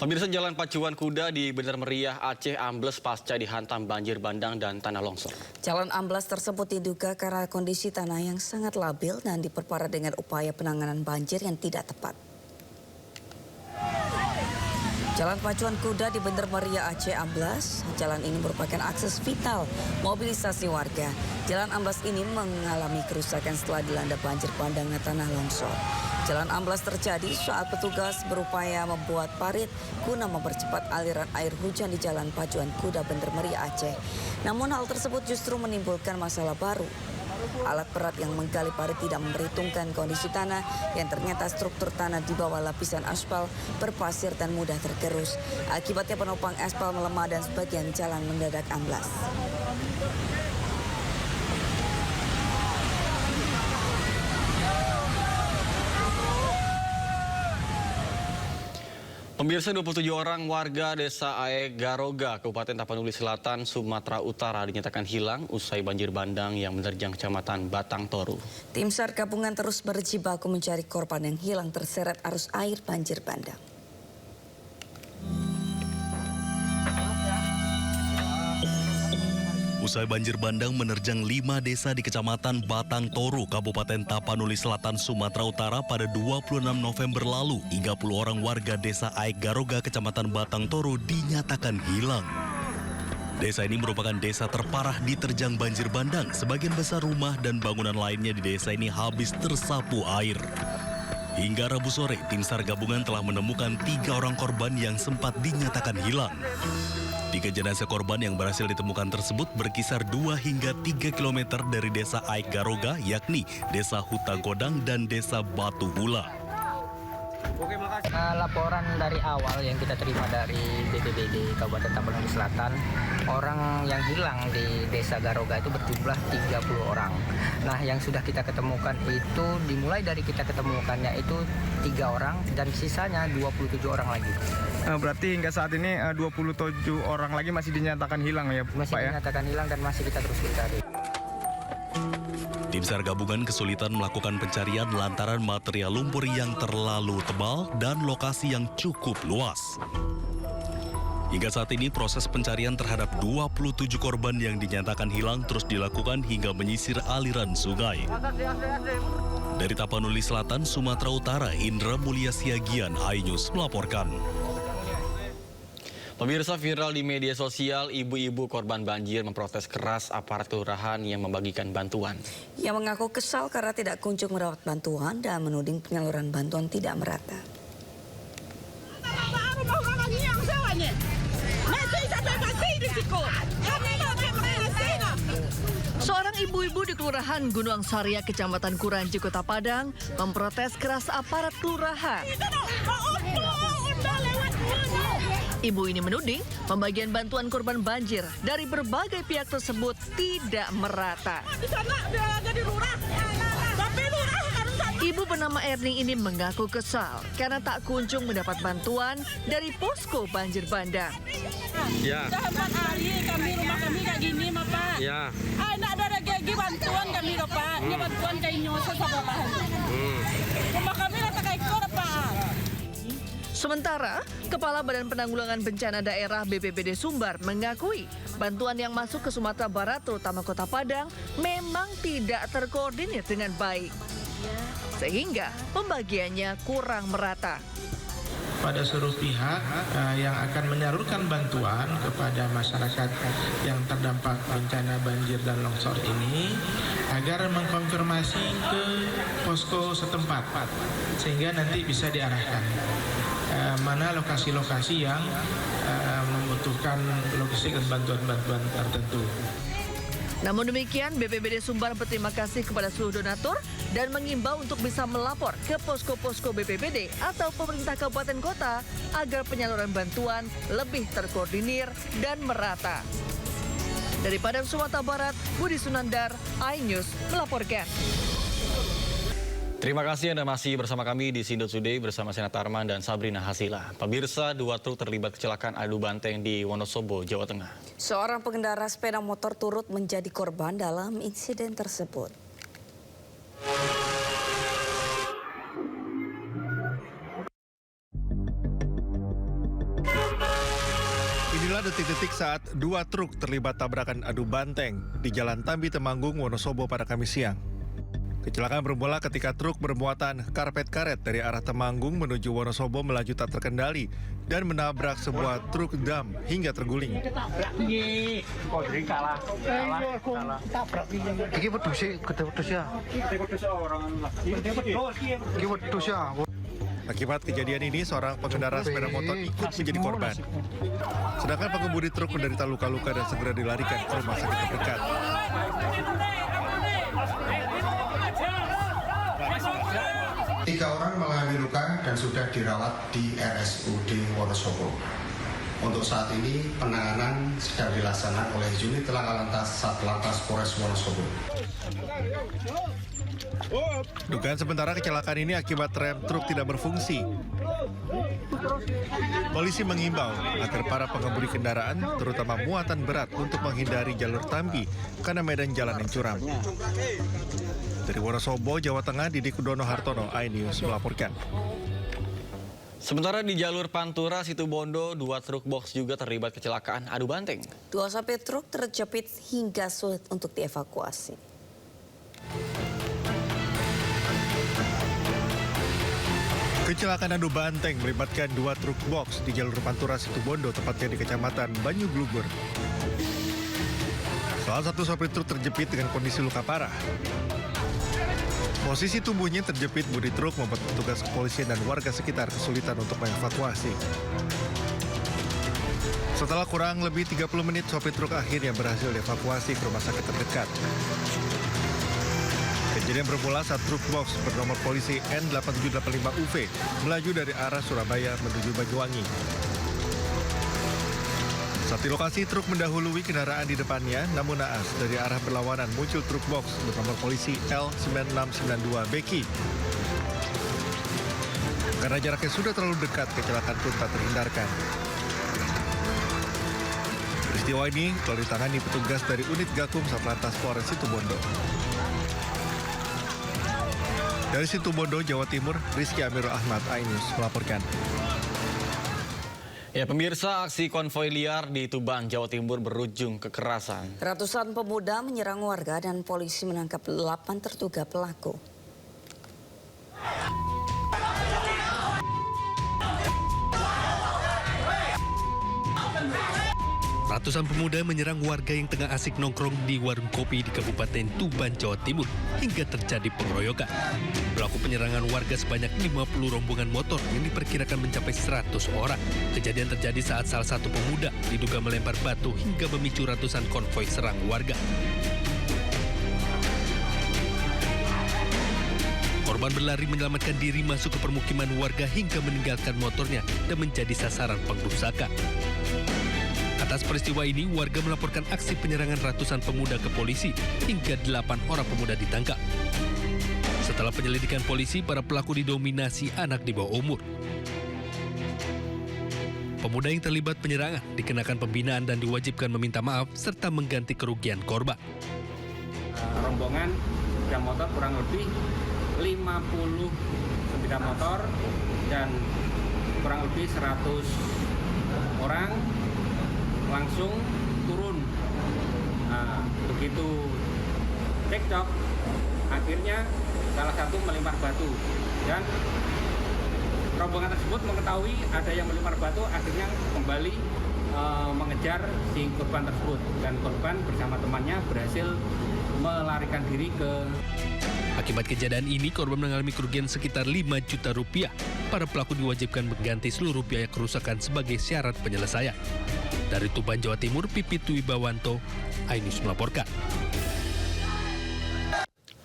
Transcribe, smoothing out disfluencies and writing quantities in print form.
Pemirsa, Jalan Pacuan Kuda di Bener Meriah, Aceh ambles pasca dihantam banjir bandang dan tanah longsor. Jalan amblas tersebut diduga karena kondisi tanah yang sangat labil dan diperparah dengan upaya penanganan banjir yang tidak tepat. Jalan Pacuan Kuda di Bener Meriah Aceh amblas. Jalan ini merupakan akses vital mobilisasi warga. Jalan amblas ini mengalami kerusakan setelah dilanda banjir bandang dan tanah longsor. Jalan amblas terjadi saat petugas berupaya membuat parit guna mempercepat aliran air hujan di Jalan Pacuan Kuda Bener Meriah Aceh. Namun hal tersebut justru menimbulkan masalah baru. Alat berat yang menggali parit tidak memperhitungkan kondisi tanah yang ternyata struktur tanah di bawah lapisan aspal berpasir dan mudah tergerus. Akibatnya penopang aspal melemah dan sebagian jalan mendadak amblas. Pemirsa, 27 orang warga desa Aek Garoga, Kabupaten Tapanuli Selatan, Sumatera Utara dinyatakan hilang usai banjir bandang yang menerjang Kecamatan Batang Toru. Tim SAR gabungan terus berjibaku mencari korban yang hilang terseret arus air banjir bandang. Usai banjir bandang menerjang 5 desa di Kecamatan Batang Toru, Kabupaten Tapanuli Selatan, Sumatera Utara pada 26 November lalu, 30 orang warga desa Aek Garoga, Kecamatan Batang Toru dinyatakan hilang. Desa ini merupakan desa terparah diterjang banjir bandang. Sebagian besar rumah dan bangunan lainnya di desa ini habis tersapu air. Hingga Rabu sore, tim SAR gabungan telah menemukan 3 orang korban yang sempat dinyatakan hilang. 3 jenazah korban yang berhasil ditemukan tersebut berkisar 2 hingga 3 km dari desa Aek Garoga, yakni desa Huta Godang dan desa Batu Hula. Oke, makasih. Laporan dari awal yang kita terima dari BPBD Kabupaten Tapanuli Selatan, orang yang hilang di desa Garoga itu berjumlah 30 orang. Nah, yang sudah kita ketemukan itu dimulai dari kita ketemukannya itu 3 orang dan sisanya 27 orang lagi. Berarti hingga saat ini 27 orang lagi masih dinyatakan hilang ya, Masih Pak ya? dinyatakan hilang dan masih kita terus mencari. Tim SAR gabungan kesulitan melakukan pencarian lantaran material lumpur yang terlalu tebal dan lokasi yang cukup luas. Hingga saat ini proses pencarian terhadap 27 korban yang dinyatakan hilang terus dilakukan hingga menyisir aliran sungai. Dari Tapanuli Selatan, Sumatera Utara, Indra Mulia Siagian, iNews melaporkan. Pemirsa, viral di media sosial, ibu-ibu korban banjir memprotes keras aparat kelurahan yang membagikan bantuan. Ia mengaku kesal karena tidak kunjung mendapat bantuan dan menuding penyaluran bantuan tidak merata. Seorang ibu-ibu di Kelurahan Gunung Saria, Kecamatan Kuranji, Kota Padang, memprotes keras aparat kelurahan. Ibu ini menuding pembagian bantuan korban banjir dari berbagai pihak tersebut tidak merata. Ibu bernama Erni ini mengaku kesal karena tak kunjung mendapat bantuan dari posko banjir bandang. Ya. Dah 4 hari rumah kami kayak gini, Pak. Ya. Nak ada gigi bantuan kami, Pak. Ini bantuan kayak nyosa sama bahan. Rumah kami rata kayak kor, Pak. Sementara, Kepala Badan Penanggulangan Bencana Daerah BPBD Sumbar mengakui bantuan yang masuk ke Sumatera Barat, terutama Kota Padang, memang tidak terkoordinir dengan baik. Sehingga pembagiannya kurang merata. Pada seluruh pihak yang akan menyalurkan bantuan kepada masyarakat yang terdampak bencana banjir dan longsor ini agar mengkonfirmasi ke posko setempat sehingga nanti bisa diarahkan mana lokasi-lokasi yang membutuhkan logistik dan bantuan-bantuan tertentu. Namun demikian, BPBD Sumbar berterima kasih kepada seluruh donatur dan mengimbau untuk bisa melapor ke posko-posko BPBD atau pemerintah kabupaten kota agar penyaluran bantuan lebih terkoordinir dan merata. Dari Padang, Sumatera Barat, Budi Sunandar, iNews melaporkan. Terima kasih Anda masih bersama kami di Sindo Today bersama Senat Arman dan Sabrina Hasila. Pemirsa, 2 truk terlibat kecelakaan adu banteng di Wonosobo, Jawa Tengah. Seorang pengendara sepeda motor turut menjadi korban dalam insiden tersebut. Inilah detik-detik saat dua truk terlibat tabrakan adu banteng di Jalan Tambi Temanggung, Wonosobo pada Kamis siang. Kecelakaan bermula ketika truk bermuatan karpet karet dari arah Temanggung menuju Wonosobo melaju tak terkendali dan menabrak sebuah truk dam hingga terguling. Akibat kejadian ini, seorang pengendara sepeda motor ikut menjadi korban. Sedangkan pengemudi truk menderita luka-luka dan segera dilarikan ke rumah sakit terdekat. Tiga orang mengalami luka dan sudah dirawat di RSUD Wonosobo. Untuk saat ini penanganan sedang dilaksanakan oleh unit Laka Lantas Satlantas Polres Wonosobo. Dugaan sementara kecelakaan ini akibat rem truk tidak berfungsi. Polisi mengimbau agar para pengemudi kendaraan, terutama muatan berat, untuk menghindari jalur Tambi karena medan jalan yang curam. Dari Wonosobo, Jawa Tengah, Didik Udono Hartono, iNews melaporkan. Sementara di jalur Pantura, Situbondo, dua truk box juga terlibat kecelakaan adu banteng. Dua sopir truk terjepit hingga sulit untuk dievakuasi. Kecelakaan adu banteng melibatkan dua truk box di jalur Pantura Situbondo, tepatnya di Kecamatan Banyuglugur. Salah satu sopir truk terjepit dengan kondisi luka parah. Posisi tubuhnya terjepit bodi truk membuat petugas kepolisian dan warga sekitar kesulitan untuk mengevakuasi. Setelah kurang lebih 30 menit, sopir truk akhirnya berhasil dievakuasi ke rumah sakit terdekat. Kejadian bermula saat truk box bernomor polisi N8785UV melaju dari arah Surabaya menuju Banyuwangi. Saat di lokasi, truk mendahului kendaraan di depannya, namun naas dari arah berlawanan muncul truk box bernomor polisi L9692BQ. Karena jaraknya sudah terlalu dekat, kecelakaan pun tak terhindarkan. Peristiwa ini telah ditangani petugas dari unit Gakum Satlantas Polres Situbondo. Dari Situbondo, Jawa Timur, Rizky Amirul Ahmad, iNews melaporkan. Ya, pemirsa, aksi konvoi liar di Tuban, Jawa Timur berujung kekerasan. Ratusan pemuda menyerang warga dan polisi menangkap 8 terduga pelaku. Ratusan pemuda menyerang warga yang tengah asik nongkrong di warung kopi di Kabupaten Tuban, Jawa Timur, hingga terjadi pengeroyokan. Pelaku penyerangan warga sebanyak 50 rombongan motor yang diperkirakan mencapai 100 orang. Kejadian terjadi saat salah satu pemuda diduga melempar batu hingga memicu ratusan konvoi serang warga. Korban berlari menyelamatkan diri masuk ke permukiman warga hingga meninggalkan motornya dan menjadi sasaran pengrusakan. Atas peristiwa ini, warga melaporkan aksi penyerangan ratusan pemuda ke polisi hingga 8 orang pemuda ditangkap. Setelah penyelidikan polisi, para pelaku didominasi anak di bawah umur. Pemuda yang terlibat penyerangan dikenakan pembinaan dan diwajibkan meminta maaf serta mengganti kerugian korban. Rombongan sepeda motor kurang lebih 50 sepeda motor dan kurang lebih 100 orang langsung turun. Nah, begitu cekcok, akhirnya salah satu melempar batu dan rombongan tersebut mengetahui ada yang melempar batu, akhirnya kembali mengejar si korban tersebut dan korban bersama temannya berhasil melarikan diri ke. Akibat kejadian ini, korban mengalami kerugian sekitar 5 juta rupiah. Para pelaku diwajibkan mengganti seluruh biaya kerusakan sebagai syarat penyelesaian. Dari Tuban, Jawa Timur, Pipit Wibawanto, iNews melaporkan.